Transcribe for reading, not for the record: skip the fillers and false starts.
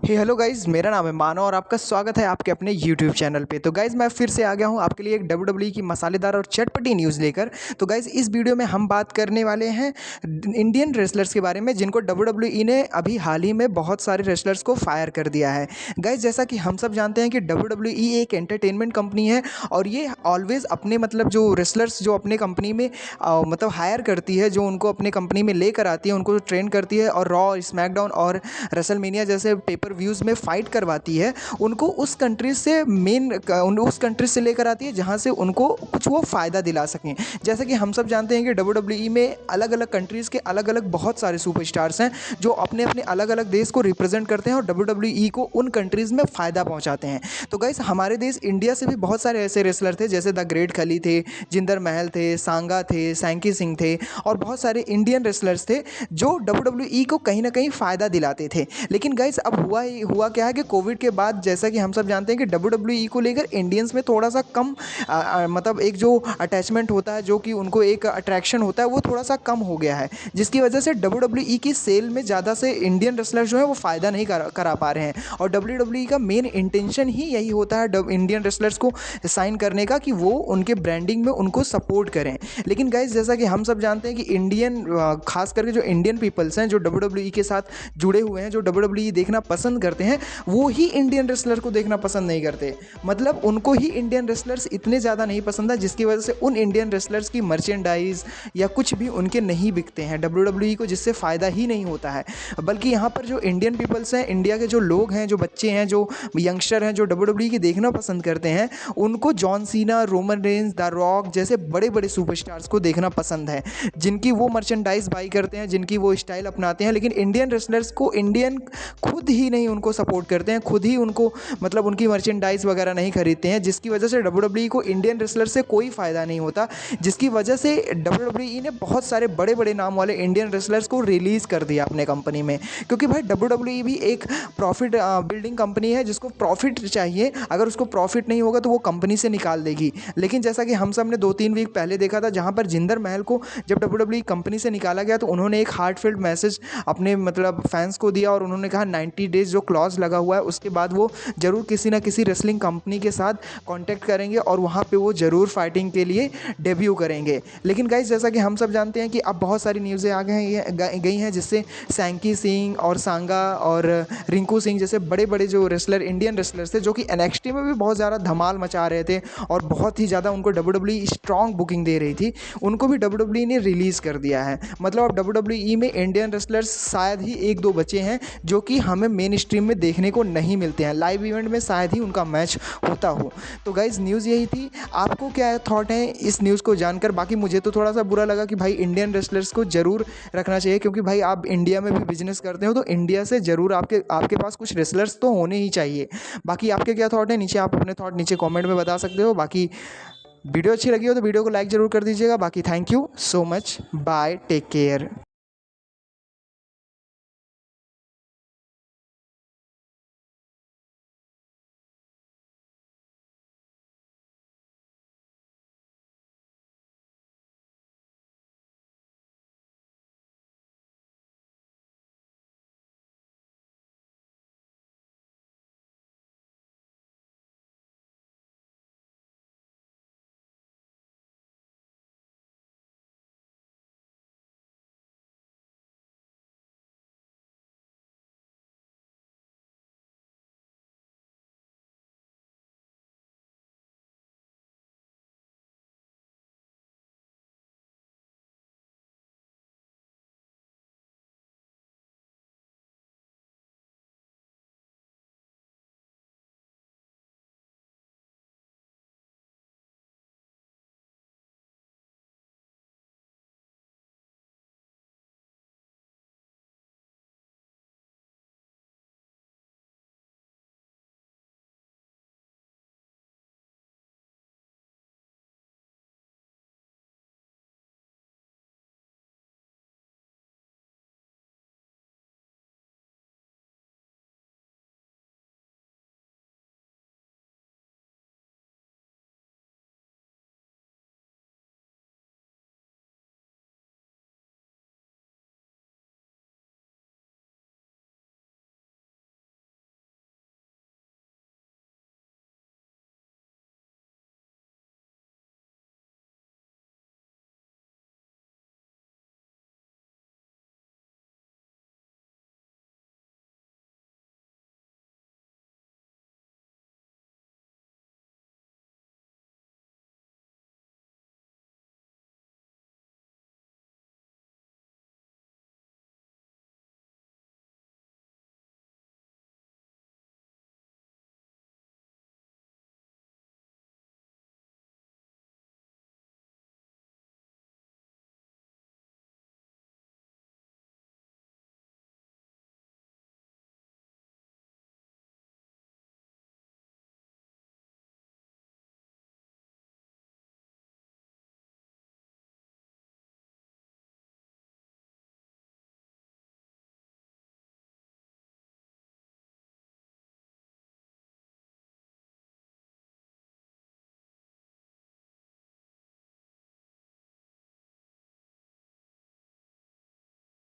Hello guys, मेरा नाम है मानव और आपका स्वागत है आपके अपने यूट्यूब चैनल पे। तो गाइज़ मैं फिर से आ गया हूँ आपके लिए एक डब्ल्यूडब्ल्यूई की मसालेदार और चटपटी न्यूज़ लेकर। तो गाइज़ इस वीडियो में हम बात करने वाले हैं इंडियन रेसलर्स के बारे में, जिनको डब्ल्यूडब्ल्यूई ने अभी हाल ही में बहुत सारे रेसलर्स को फायर कर दिया है। गाइज़ जैसा कि हम सब जानते हैं कि डब्ल्यूडब्ल्यूई एक एंटरटेनमेंट कंपनी है और ये ऑलवेज़ अपने जो रेसलर्स जो अपने कंपनी में हायर करती है, जो उनको अपने कंपनी में लेकर आती है, उनको ट्रेन करती है और रॉ, स्मैकडाउन और रेसलमेनिया जैसे पेपर व्यूज़ में फ़ाइट करवाती है, उनको उस कंट्री से उस कंट्री से लेकर आती है जहाँ से उनको कुछ वो फ़ायदा दिला सकें। जैसा कि हम सब जानते हैं कि डब्ल्यूडब्ल्यूई में अलग-अलग कंट्रीज़ के अलग-अलग बहुत सारे सुपरस्टार्स हैं, जो अपने-अपने अलग-अलग देश को रिप्रेज़ेंट करते हैं और डब्ल्यूडब्ल्यूई को उन कंट्रीज़ में फ़ायदा पहुँचाते हैं। तो गाइस हमारे देश इंडिया से भी बहुत सारे ऐसे रेसलर थे, जैसे द ग्रेट खली थे, जिंदर महल थे, सांगा थे, सैंकी सिंह थे और बहुत सारे इंडियन रेसलर्स थे, जो डब्ल्यूडब्ल्यूई को कहीं न कहीं फ़ायदा दिलाते थे। लेकिन गाइस अब हुआ क्या है कि कोविड के बाद, जैसा कि हम सब जानते हैं कि डब्ल्यूडब्ल्यूई को लेकर इंडियंस में थोड़ा-सा कम एक जो अटैचमेंट होता है, जो कि उनको एक अट्रैक्शन होता है, वो थोड़ा-सा कम हो गया है, जिसकी वजह से डब्ल्यूडब्ल्यूई की सेल में ज़्यादा से इंडियन रेसलर जो है वो फ़ायदा नहीं करा पा रहे हैं। और डब्ल्यूडब्ल्यूई का मेन इंटेंशन ही यही होता है इंडियन रेसलर्स को साइन करने का, कि वो उनके ब्रांडिंग में उनको सपोर्ट करें। लेकिन गाइस जैसा कि हम सब जानते हैं कि खास करके जो इंडियन पीपल्स हैं, जो डब्ल्यूडब्ल्यूई के साथ जुड़े हुए हैं, जो डब्ल्यूडब्ल्यूई देखना पसंद करते हैं, वो ही इंडियन रेसलर को देखना पसंद नहीं करते। मतलब उनको ही इंडियन रेसलर्स इतने ज़्यादा नहीं पसंद है, जिसकी वजह से उन इंडियन रेसलर्स की मर्चेंडाइज या कुछ भी उनके नहीं बिकते हैं डब्ल्यूडब्ल्यूई को, जिससे फ़ायदा ही नहीं होता है। बल्कि यहाँ पर जो इंडियन पीपल्स हैं, इंडिया के जो लोग हैं, जो बच्चे हैं, जो यंगस्टर हैं, जो डब्ल्यूडब्ल्यूई की देखना पसंद करते हैं, उनको John Cena, Roman Reigns, the rock जैसे बड़े-बड़े सुपरस्टार्स को देखना पसंद है, जिनकी वो मर्चेंडाइज बाई करते हैं, जिनकी वो स्टाइल अपनाते हैं। लेकिन इंडियन रेसलर्स को इंडियन खुद ही नहीं उनको सपोर्ट करते हैं, खुद ही उनको उनकी मर्चेंडाइज वगैरह नहीं खरीदते हैं, जिसकी वजह से डब्ल्यूडब्ल्यूई को इंडियन रेसलर से कोई फ़ायदा नहीं होता। जिसकी वजह से डब्ल्यूडब्ल्यूई ने बहुत सारे बड़े-बड़े नाम वाले इंडियन रेसलर्स को रिलीज़ कर दिया अपने कंपनी में, क्योंकि भाई डब्ल्यूडब्ल्यूई भी एक प्रॉफिट बिल्डिंग कंपनी है, जिसको प्रॉफिट चाहिए। अगर उसको प्रॉफिट नहीं होगा तो वो कंपनी से निकाल देगी। लेकिन जैसा कि हम सब ने 2-3 वीक पहले देखा था, जहाँ पर जिंदर महल को जब डब्ल्यूडब्ल्यूई कंपनी से निकाला गया, तो उन्होंने एक हार्टफेल्ट मैसेज अपने फैंस को दिया और उन्होंने कहा 90 डेज़ जो क्लॉज लगा हुआ है, उसके बाद वो ज़रूर किसी ना किसी रेसलिंग कंपनी के साथ कांटेक्ट करेंगे और वहाँ पे वो ज़रूर फाइटिंग के लिए डेब्यू करेंगे। लेकिन गाइस जैसा कि हम सब जानते हैं कि अब बहुत सारी न्यूज़ें आ गई हैं, जिससे सैंकी सिंह और सांगा और रिंकू सिंह जैसे बड़े-बड़े जो रेसलर, इंडियन रेसलर्स थे, जो कि एनएक्सटी में भी बहुत ज़्यादा धमाल मचा रहे थे और बहुत ही ज़्यादा उनको डब्ल्यूडब्ल्यूई स्ट्रॉन्ग बुकिंग दे रही थी, उनको भी डब्ल्यूडब्ल्यूई ने रिलीज़ कर दिया है। मतलब अब डब्ल्यूडब्ल्यूई में इंडियन रेसलर्स शायद ही 1-2 बचे हैं, जो कि हमें मेन स्ट्रीम में देखने को नहीं मिलते हैं। लाइव इवेंट में शायद ही उनका मैच होता हो। तो गाइज़ न्यूज़ यही थी। आपको क्या थॉट है इस न्यूज़ को जानकर? बाकी मुझे तो थोड़ा सा बुरा लगा कि भाई इंडियन रेसलर्स को ज़रूर रखना चाहिए, क्योंकि भाई आप इंडिया में भी बिजनेस करते हो, तो इंडिया से ज़रूर आपके पास कुछ रेसलर्स तो होने ही चाहिए। बाकी आपके क्या थॉट है, नीचे आप अपने थॉट नीचे कॉमेंट में बता सकते हो। बाकी वीडियो अच्छी लगी हो तो वीडियो को लाइक ज़रूर कर दीजिएगा। बाकी thank you so much, bye, take care.